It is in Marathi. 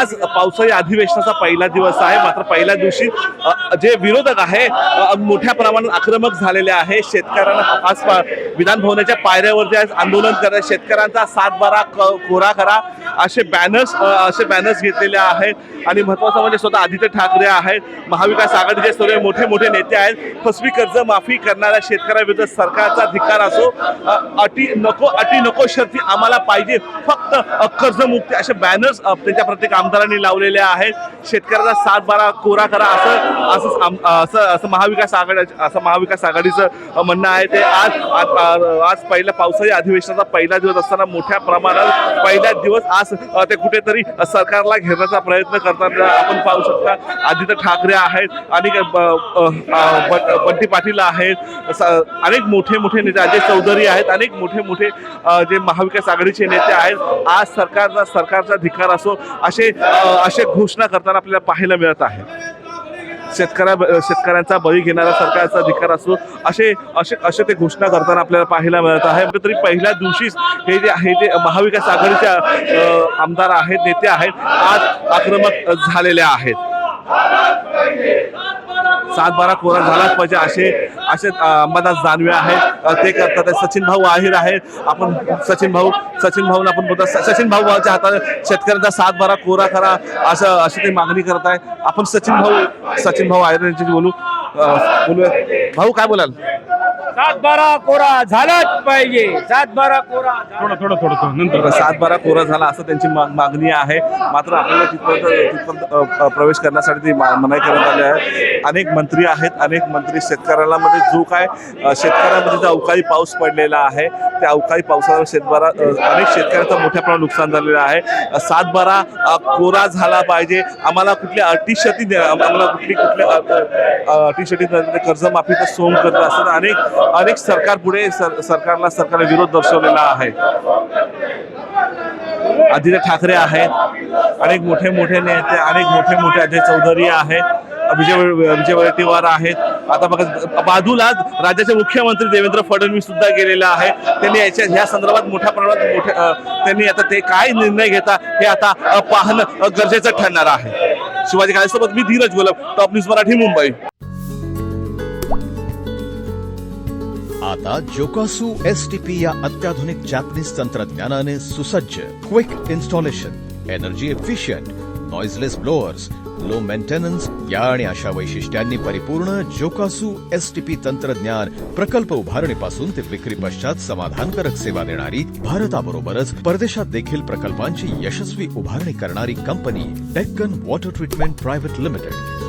आज पावसाळी अधिवेशनाचा पहिला दिवस आहे, मात्र पहिल्या दिवशी जे विरोधक आहे मोठ्या प्रमाणात आक्रमक झालेले आहे. शेतकऱ्यांना आज विधान भवनाच्या पायऱ्यावरती आज आंदोलन करत शेतकऱ्यांचा 7/12 कोरा करा असे बॅनर्स घेतलेले आहेत. आणि महत्त्वाचं म्हणजे स्वतः आदित्य ठाकरे आहेत, महाविकास आघाडीचे सर्व मोठे मोठे नेते आहेत. फसवी कर्ज माफी करणाऱ्या शेतकऱ्याविरुद्ध सरकारचा धिक्कार असो, अटी नको शर्ती आम्हाला पाहिजे, फक्त कर्जमुक्ती असे बॅनर्स त्यांच्या प्रत्येक आमदारांनी लावलेले आहेत. शेतकऱ्याचा 7/12 कोरा करा असं महाविकास आघाडीचं म्हणणं आहे. ते आज पहिल्या पावसाळी अधिवेशनाचा पहिला दिवस असताना मोठ्या प्रमाणात पहिला दिवस आज ते कुठेतरी सरकारला घेण्याचा प्रयत्न करताना आपण पाहू शकता. आदित्य ठाकरे आहेत आणि बंटी पाटील आहेत, अनेक मोठे नेते अजय चौधरी आहेत, अनेक मोठे जे महाविकास आघाडीचे नेते आहेत. आज सरकारचा धिक्कार असो असे घोषणा करताना आपल्याला पाहायला मिळत आहे. शेतकऱ्यांचा बळी घेणारा सरकारचा धिक्कार असो असे ते घोषणा करताना आपल्याला पाहायला मिळत आहे. तरी पहिल्या दिवशीच हे जे महाविकास आघाडीच्या आमदार आहेत, नेते आहेत, आज आक्रमक झालेले आहेत. 7/12 कोरा झालाच पाहिजे असे अंबादास दानवे आहेत, ते करतात. सचिन भाऊ आहेर आहेत, आपण सचिन भाऊन आपण बोलतो. सचिन भाऊच्या हातात शेतकऱ्यांचा 7/12 कोरा करा अशी ते मागणी करत आहे. आपण सचिन भाऊ आहेर यांच्याशी बोलूया. भाऊ काय बोलाल? 7/12 कोरा झालाच पाहिजे. 7/12 कोरा थोडं नंतर 7/12 कोरा झाला असं त्यांची मागणी आहे. मात्र आपल्याला तिथपर्यंत प्रवेश करण्यासाठी ती मनाई करण्यात आली आहे. अनेक मंत्री आहेत, अनेक मंत्री शेतकऱ्याला मध्ये जो काय शेतकऱ्यांमध्ये जो अवकाळी पाऊस पडलेला आहे त्या अवकाळी पावसावर अनेक शेतकऱ्यांचं मोठ्या प्रमाणात नुकसान झालेलं आहे. 7/12 कोरा झाला पाहिजे, आम्हाला कुठल्या अटीशटी कर्जमाफीचा सोंग करत असताना अनेक सरकारला विरोध दर्शवलेला आहे. आदित्य ठाकरे आहेत, अनेक मोठे नेते, अनेक मोठे अजय चौधरी आहेत, विजय वडेट्टीवार आहेत. आता बघा बाजूला राज्याचे मुख्यमंत्री देवेंद्र फडणवीस सुद्धा गेलेला आहे. त्यांनी ह्या संदर्भात मोठ्या प्रमाणात त्यांनी आता ते काय निर्णय घेता हे आता पाहणं गरजेचं ठरणार आहे. शिवाजी काळेसोबत मी धीरज गोलब, टॉप न्यूज मराठी, मुंबई. आता जोकासू STP या अत्याधुनिक जॅपनीज तंत्रज्ञानाने सुसज्ज, quick installation, energy efficient, noiseless blowers, low maintenance या आणि अशा वैशिष्ट्यांनी परिपूर्ण जोकासू STP तंत्रज्ञान प्रकल्प उभारणीपासून ते विक्री पश्चात समाधानकारक सेवा देणारी, भारताबरोबरच परदेशात देखील प्रकल्पांची यशस्वी उभारणी करणारी company Deccan water treatment private limited.